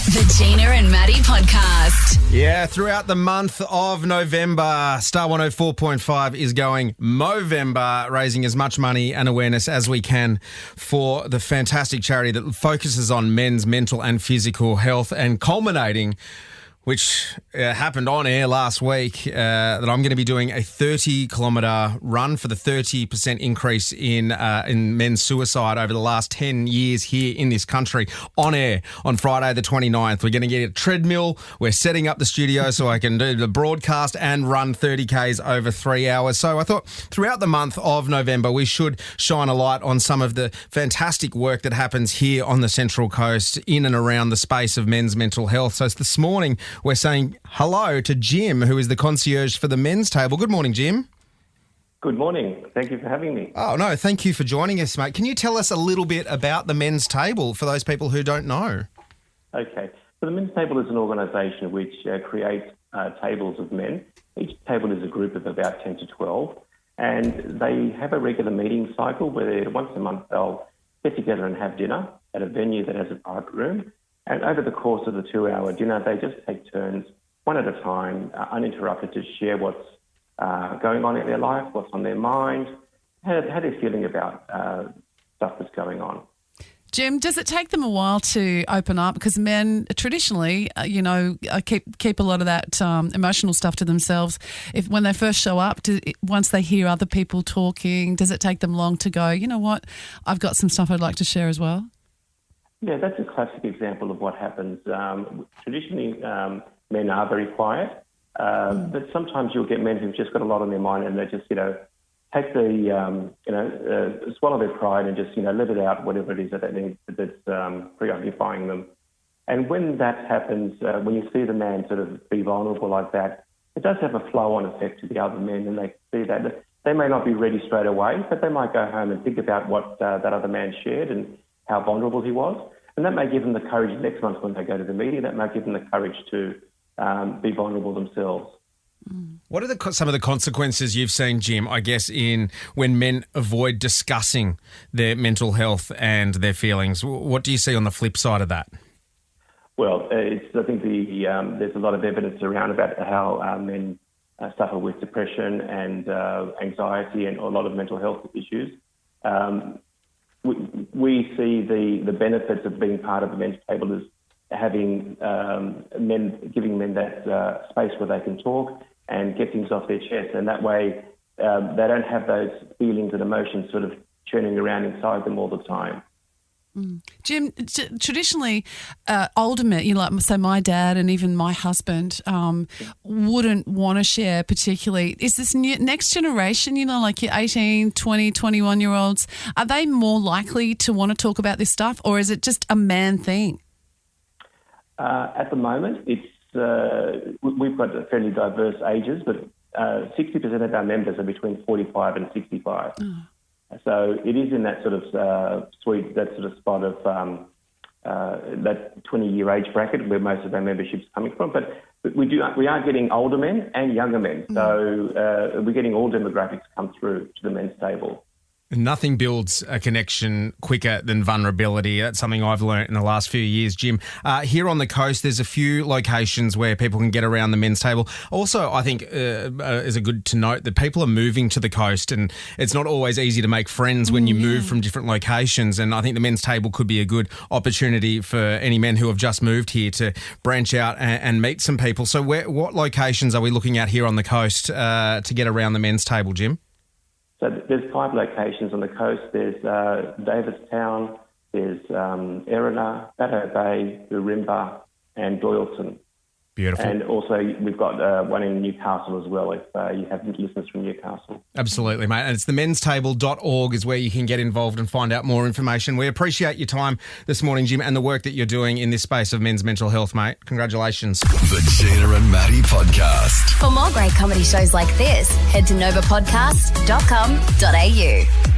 The Gina and Matty podcast. Yeah, throughout the month of November, Star 104.5 is going Movember, raising as much money and awareness as we can for the fantastic charity that focuses on men's mental and physical health, and culminating, which happened on air last week, that I'm going to be doing a 30-kilometre run for the 30% increase in men's suicide over the last 10 years here in this country, on air on Friday the 29th. We're going to get a treadmill. We're setting up the studio so I can do the broadcast and run 30Ks over 3 hours. So I thought throughout the month of November, we should shine a light on some of the fantastic work that happens here on the Central Coast in and around the space of men's mental health. So this morning, we're saying hello to Jim, who is the concierge for the men's table. Good morning, Jim. Good morning. Thank you for having me. Oh, no, thank you for joining us, mate. Can you tell us a little bit about the men's table for those people who don't know? Okay. So the men's table is an organisation which creates tables of men. Each table is a group of about 10 to 12, and they have a regular meeting cycle where once a month they'll get together and have dinner at a venue that has a private room. And over the course of the 2-hour dinner, they just take turns, one at a time, uninterrupted, to share what's going on in their life, what's on their mind, how they're feeling about stuff that's going on. Jim, does it take them a while to open up? Because men traditionally, keep a lot of that emotional stuff to themselves. When they first show up, once they hear other people talking, does it take them long to go, you know what, I've got some stuff I'd like to share as well? Yeah, that's a classic example of what happens. Traditionally, men are very quiet, but sometimes you'll get men who've just got a lot on their mind, and they just, take swallow their pride and just, let it out, whatever it is that's preoccupying them. And when that happens, when you see the man sort of be vulnerable like that, it does have a flow-on effect to the other men, and they see that. They may not be ready straight away, but they might go home and think about what that other man shared and how vulnerable he was. And that may give them the courage next month when they go to the meeting. That may give them the courage to be vulnerable themselves. What are some of the consequences you've seen, Jim, I guess, in when men avoid discussing their mental health and their feelings? What do you see on the flip side of that? Well, I think there's a lot of evidence around about how men suffer with depression and anxiety and a lot of mental health issues. We see the benefits of being part of the men's table as having giving men that space where they can talk and get things off their chest, and that way they don't have those feelings and emotions sort of churning around inside them all the time. Jim, traditionally, older men, so my dad and even my husband wouldn't want to share particularly. Is this next generation, like your 18, 20, 21-year-olds, are they more likely to want to talk about this stuff, or is it just a man thing? At the moment, it's we've got fairly diverse ages, but 60% of our members are between 45 and 65. Oh. So it is in that sort of spot of that 20-year age bracket where most of our membership's coming from. But we are getting older men and younger men. So we're getting all demographics come through to the men's table. Nothing builds a connection quicker than vulnerability. That's something I've learned in the last few years, Jim. Here on the coast, there's a few locations where people can get around the men's table. Also, I think is good to note that people are moving to the coast, and it's not always easy to make friends when you move from different locations. And I think the men's table could be a good opportunity for any men who have just moved here to branch out and meet some people. So what locations are we looking at here on the coast to get around the men's table, Jim? So there's 5 locations on the coast. There's Davistown, there's Erina, Batto Bay, Urimba and Doyleton. Beautiful. And also we've got one in Newcastle as well, if you have listeners from Newcastle. Absolutely, mate. And it's themenstable.org is where you can get involved and find out more information. We appreciate your time this morning, Jim, and the work that you're doing in this space of men's mental health, mate. Congratulations. The Gina and Matty podcast. For more great comedy shows like this, head to novapodcast.com.au.